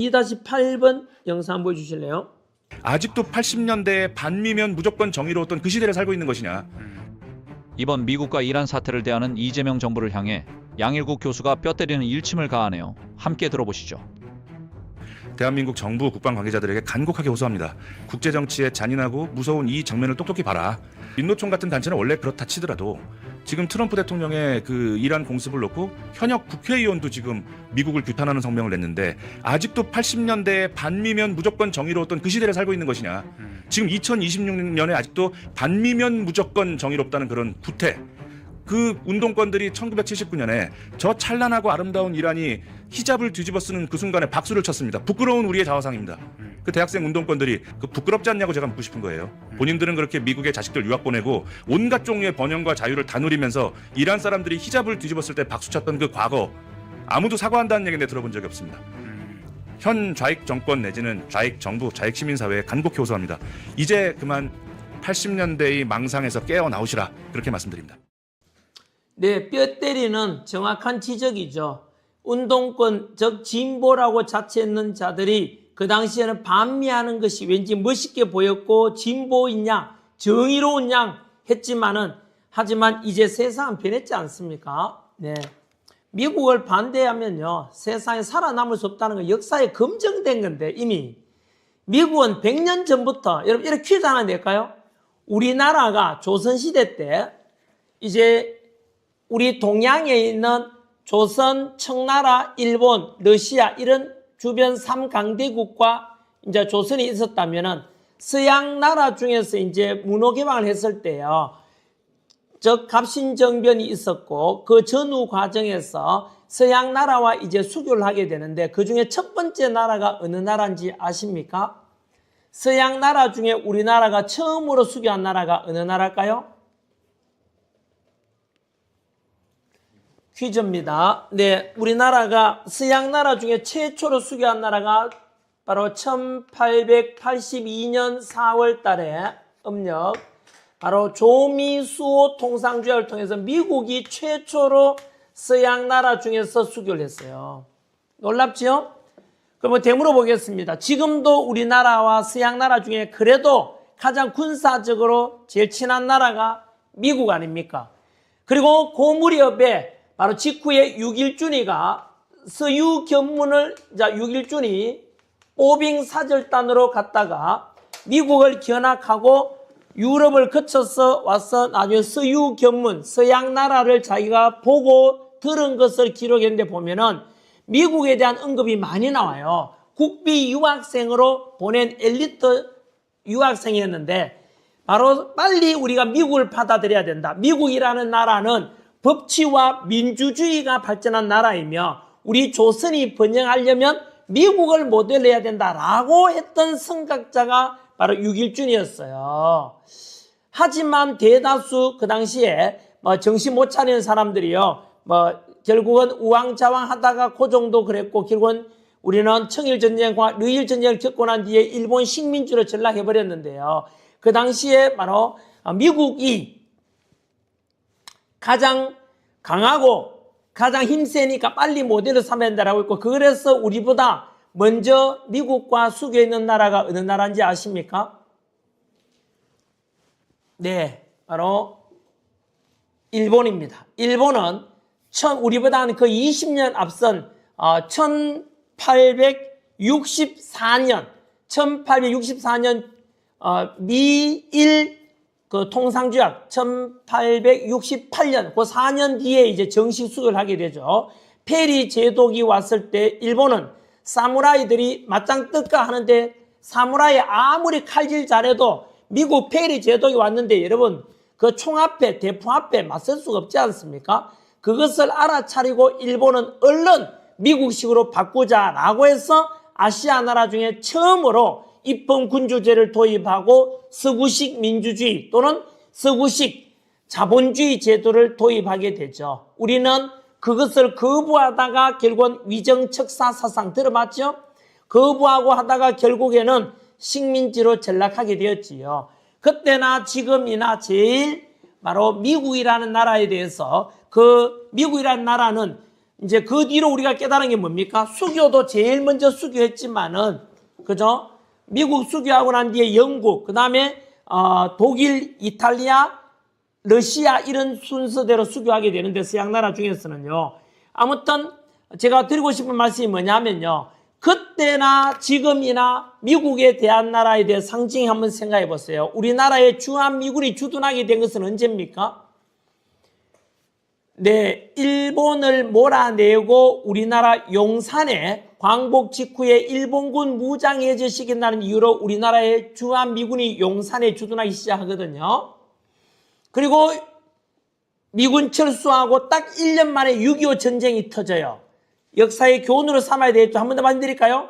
2-8번 영상 한번 보여주실래요? 아직도 80년대에 반미면 무조건 정의로웠던 그 시대를 살고 있는 것이냐. 이번 미국과 이란 사태를 대하는 이재명 정부를 향해 양일국 교수가 뼈 때리는 일침을 가하네요. 함께 들어보시죠. 대한민국 정부 국방 관계자들에게 간곡하게 호소합니다. 국제정치의 잔인하고 무서운 이 장면을 똑똑히 봐라. 민노총 같은 단체는 원래 그렇다 치더라도 지금 트럼프 대통령의 그 이란 공습을 놓고 현역 국회의원도 지금 미국을 규탄하는 성명을 냈는데 아직도 80년대에 반미면 무조건 정의로웠던 그 시대를 살고 있는 것이냐. 지금 2026년에 아직도 반미면 무조건 정의롭다는 그런 구태. 그 운동권들이 1979년에 저 찬란하고 아름다운 이란이 히잡을 뒤집어 쓰는 그 순간에 박수를 쳤습니다. 부끄러운 우리의 자화상입니다. 그 대학생 운동권들이 그 부끄럽지 않냐고 제가 묻고 싶은 거예요. 본인들은 그렇게 미국에 자식들 유학 보내고 온갖 종류의 번영과 자유를 다 누리면서 이란 사람들이 히잡을 뒤집었을 때 박수 쳤던 그 과거 아무도 사과한다는 얘기는 들어본 적이 없습니다. 현 좌익 정권 내지는 좌익 정부, 좌익 시민사회에 간곡히 호소합니다. 이제 그만 80년대의 망상에서 깨어나오시라 그렇게 말씀드립니다. 네, 뼈 때리는 정확한 지적이죠. 운동권, 즉 진보라고 자처했는 자들이 그 당시에는 반미하는 것이 왠지 멋있게 보였고 진보인 양, 정의로운 양 했지만은 하지만 이제 세상은 변했지 않습니까? 네. 미국을 반대하면요, 세상에 살아남을 수 없다는 건 역사에 검증된 건데 이미 미국은 100년 전부터 여러분 이렇게 퀴즈 하나 낼까요? 우리나라가 조선시대 때 이제 우리 동양에 있는 조선, 청나라, 일본, 러시아 이런 주변 3강대국과 이제 조선이 있었다면은 서양 나라 중에서 이제 문호 개방을 했을 때요. 즉 갑신정변이 있었고 그 전후 과정에서 서양 나라와 이제 수교를 하게 되는데 그 중에 첫 번째 나라가 어느 나라인지 아십니까? 서양 나라 중에 우리나라가 처음으로 수교한 나라가 어느 나라일까요? 퀴즈입니다. 네, 우리나라가 서양 나라 중에 최초로 수교한 나라가 바로 1882년 4월 달에 음력 바로 조미수호 통상조약을 통해서 미국이 최초로 서양 나라 중에서 수교를 했어요. 놀랍지요? 그럼 되물어 보겠습니다. 지금도 우리나라와 서양 나라 중에 그래도 가장 군사적으로 제일 친한 나라가 미국 아닙니까? 그리고 그 무렵에 바로 직후에 육일준이가 서유견문을, 육일준이 오빙 사절단으로 갔다가 미국을 견학하고 유럽을 거쳐서 와서 나중에 서유견문, 서양 나라를 자기가 보고 들은 것을 기록했는데 보면은 미국에 대한 언급이 많이 나와요. 국비 유학생으로 보낸 엘리트 유학생이었는데 바로 빨리 우리가 미국을 받아들여야 된다. 미국이라는 나라는 법치와 민주주의가 발전한 나라이며 우리 조선이 번영하려면 미국을 모델로 해야 된다라고 했던 선각자가 바로 육일준이었어요. 하지만 대다수 그 당시에 정신 못 차리는 사람들이요, 결국은 우왕좌왕 하다가 그 정도 그랬고 결국은 우리는 청일전쟁과 러일전쟁을 겪고 난 뒤에 일본 식민지로 전락해버렸는데요. 그 당시에 바로 미국이 가장 강하고 가장 힘세니까 빨리 모델을 삼아야 된다라고 했고 그래서 우리보다 먼저 미국과 수교에 있는 나라가 어느 나라인지 아십니까? 네, 바로 일본입니다. 일본은 우리보다는 그 20년 앞선 1864년 미일 그 통상조약 1868년 그 4년 뒤에 이제 정식 수교를 하게 되죠. 페리 제독이 왔을 때 일본은 사무라이들이 맞짱 뜰까 하는데 사무라이 아무리 칼질 잘해도 미국 페리 제독이 왔는데 여러분 그 총 앞에 대포 앞에 맞설 수가 없지 않습니까? 그것을 알아차리고 일본은 얼른 미국식으로 바꾸자라고 해서 아시아 나라 중에 처음으로 입헌군주제를 도입하고 서구식 민주주의 또는 서구식 자본주의 제도를 도입하게 되죠. 우리는 그것을 거부하다가 결국은 위정척사 사상 들어봤죠? 거부하고 하다가 결국에는 식민지로 전락하게 되었지요. 그때나 지금이나 제일 바로 미국이라는 나라에 대해서 그 미국이라는 나라는 이제 그 뒤로 우리가 깨달은 게 뭡니까? 수교도 제일 먼저 수교했지만은, 그죠? 미국 수교하고 난 뒤에 영국, 그 다음에 독일, 이탈리아, 러시아 이런 순서대로 수교하게 되는데 서양 나라 중에서는요. 아무튼 제가 드리고 싶은 말씀이 뭐냐면요. 그때나 지금이나 미국에 대한 나라에 대해 상징이 한번 생각해 보세요. 우리나라의 주한미군이 주둔하게 된 것은 언제입니까? 네, 일본을 몰아내고 우리나라 용산에 광복 직후에 일본군 무장해제시킨다는 이유로 우리나라의 주한미군이 용산에 주둔하기 시작하거든요. 그리고 미군 철수하고 딱 1년 만에 6.25 전쟁이 터져요. 역사의 교훈으로 삼아야 되겠죠. 한 번 더 말씀드릴까요?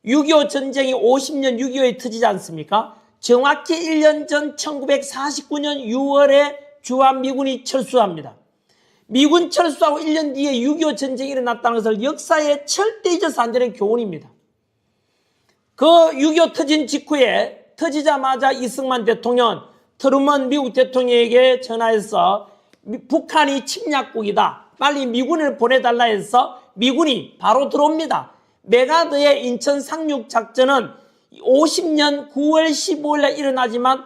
6.25 전쟁이 50년 6.25에 터지지 않습니까? 정확히 1년 전 1949년 6월에 주한미군이 철수합니다. 미군 철수하고 1년 뒤에 6.25 전쟁이 일어났다는 것을 역사에 절대 잊어서 안 되는 교훈입니다. 그 6.25 터진 직후에 터지자마자 이승만 대통령, 트루먼 미국 대통령에게 전화해서 북한이 침략국이다. 빨리 미군을 보내달라 해서 미군이 바로 들어옵니다. 메가드의 인천 상륙 작전은 50년 9월 15일에 일어나지만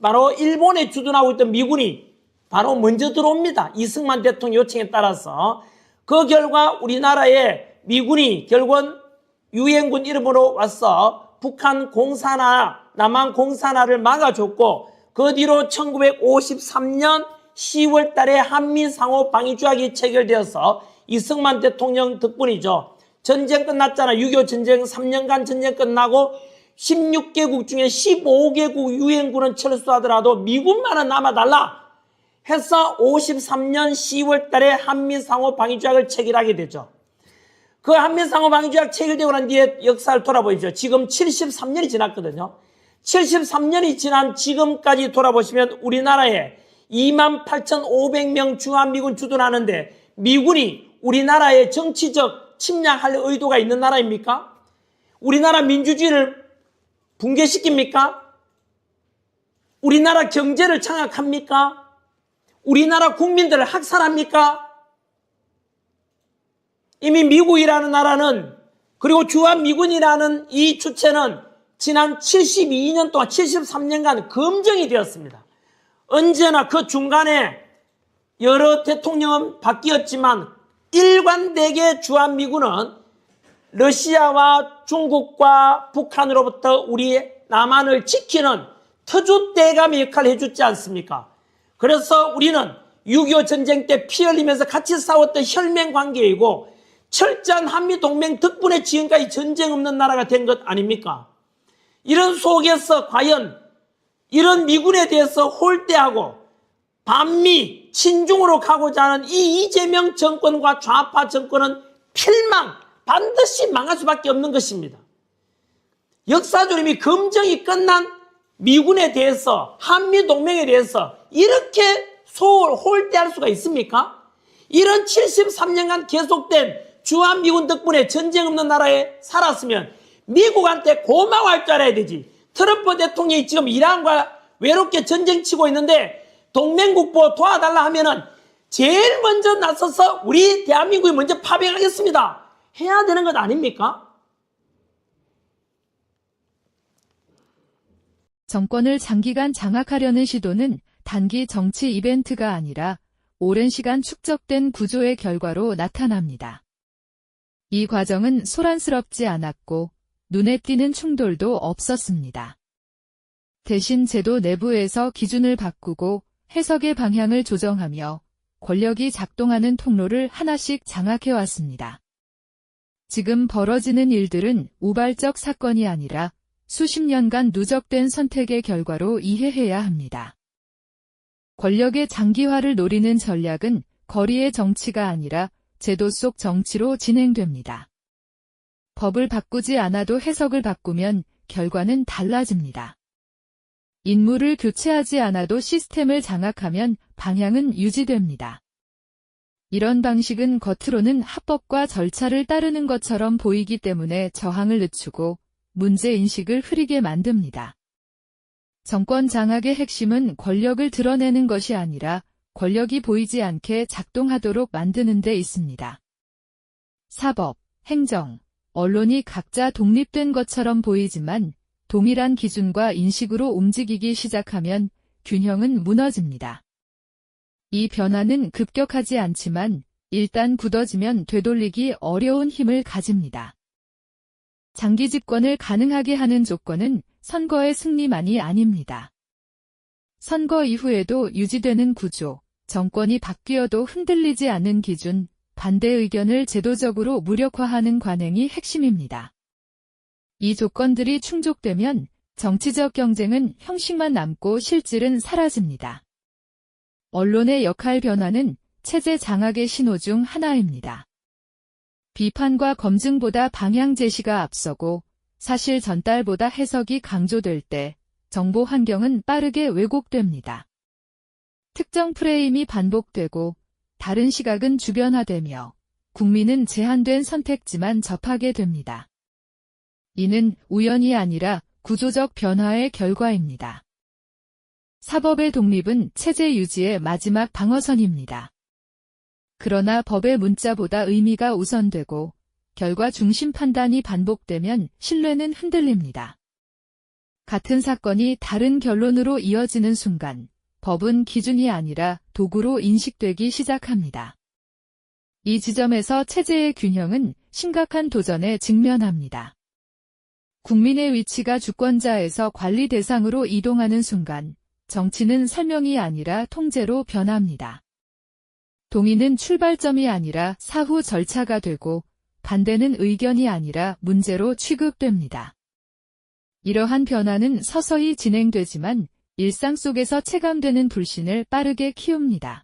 바로 일본에 주둔하고 있던 미군이 바로 먼저 들어옵니다. 이승만 대통령 요청에 따라서. 그 결과 우리나라의 미군이 결국은 유엔군 이름으로 와서 북한 공산화, 남한 공산화를 막아줬고 그 뒤로 1953년 10월 달에 한미상호 방위조약이 체결되어서 이승만 대통령 덕분이죠. 전쟁 끝났잖아. 6.25 전쟁 3년간 전쟁 끝나고 16개국 중에 15개국 유엔군은 철수하더라도 미군만은 남아달라 해서 53년 10월 달에 한미상호 방위조약을 체결하게 되죠. 그 한미상호 방위조약 체결되고 난 뒤에 역사를 돌아보십시오. 지금 73년이 지났거든요. 73년이 지난 지금까지 돌아보시면 우리나라에 28,500명 주한미군 주둔하는데 미군이 우리나라의 정치적 침략할 의도가 있는 나라입니까? 우리나라 민주주의를 붕괴시킵니까? 우리나라 경제를 장악합니까? 우리나라 국민들을 학살합니까? 이미 미국이라는 나라는 그리고 주한미군이라는 이 주체는 지난 72년 동안 73년간 검증이 되었습니다. 언제나 그 중간에 여러 대통령은 바뀌었지만 일관되게 주한미군은 러시아와 중국과 북한으로부터 우리 남한을 지키는 터줏대감의 역할을 해주지 않습니까? 그래서 우리는 6.25 전쟁 때 피 흘리면서 같이 싸웠던 혈맹관계이고 철저한 한미동맹 덕분에 지금까지 전쟁 없는 나라가 된 것 아닙니까? 이런 속에서 과연 이런 미군에 대해서 홀대하고 반미, 친중으로 가고자 하는 이 이재명 정권과 좌파 정권은 필망, 반드시 망할 수밖에 없는 것입니다. 역사적으로 이미 검증이 끝난 미군에 대해서, 한미동맹에 대해서 이렇게 홀대할 수가 있습니까? 이런 73년간 계속된 주한미군 덕분에 전쟁 없는 나라에 살았으면 미국한테 고마워할 줄 알아야 되지. 트럼프 대통령이 지금 이란과 외롭게 전쟁 치고 있는데 동맹국보 도와달라 하면은 제일 먼저 나서서 우리 대한민국이 먼저 파병하겠습니다 해야 되는 것 아닙니까? 정권을 장기간 장악하려는 시도는 단기 정치 이벤트가 아니라 오랜 시간 축적된 구조의 결과로 나타납니다. 이 과정은 소란스럽지 않았고 눈에 띄는 충돌도 없었습니다. 대신 제도 내부에서 기준을 바꾸고 해석의 방향을 조정하며 권력이 작동하는 통로를 하나씩 장악해왔습니다. 지금 벌어지는 일들은 우발적 사건이 아니라 수십 년간 누적된 선택의 결과로 이해해야 합니다. 권력의 장기화를 노리는 전략은 거리의 정치가 아니라 제도 속 정치로 진행됩니다. 법을 바꾸지 않아도 해석을 바꾸면 결과는 달라집니다. 인물을 교체하지 않아도 시스템을 장악하면 방향은 유지됩니다. 이런 방식은 겉으로는 합법과 절차를 따르는 것처럼 보이기 때문에 저항을 늦추고 문제인식을 흐리게 만듭니다. 정권 장악의 핵심은 권력을 드러내는 것이 아니라 권력이 보이지 않게 작동하도록 만드는 데 있습니다. 사법, 행정, 언론이 각자 독립된 것처럼 보이지만 동일한 기준과 인식으로 움직이기 시작하면 균형은 무너집니다. 이 변화는 급격하지 않지만 일단 굳어지면 되돌리기 어려운 힘을 가집니다. 장기 집권을 가능하게 하는 조건은 선거의 승리만이 아닙니다. 선거 이후에도 유지되는 구조, 정권이 바뀌어도 흔들리지 않는 기준, 반대 의견을 제도적으로 무력화하는 관행이 핵심입니다. 이 조건들이 충족되면 정치적 경쟁은 형식만 남고 실질은 사라집니다. 언론의 역할 변화는 체제 장악의 신호 중 하나입니다. 비판과 검증보다 방향 제시가 앞서고 사실 전달보다 해석이 강조될 때 정보 환경은 빠르게 왜곡됩니다. 특정 프레임이 반복되고 다른 시각은 주변화되며 국민은 제한된 선택지만 접하게 됩니다. 이는 우연이 아니라 구조적 변화의 결과입니다. 사법의 독립은 체제 유지의 마지막 방어선입니다. 그러나 법의 문자보다 의미가 우선되고 결과 중심 판단이 반복되면 신뢰는 흔들립니다. 같은 사건이 다른 결론으로 이어지는 순간 법은 기준이 아니라 도구로 인식되기 시작합니다. 이 지점에서 체제의 균형은 심각한 도전에 직면합니다. 국민의 위치가 주권자에서 관리 대상으로 이동하는 순간 정치는 설명이 아니라 통제로 변합니다. 동의는 출발점이 아니라 사후 절차가 되고 반대는 의견이 아니라 문제로 취급됩니다. 이러한 변화는 서서히 진행되지만 일상 속에서 체감되는 불신을 빠르게 키웁니다.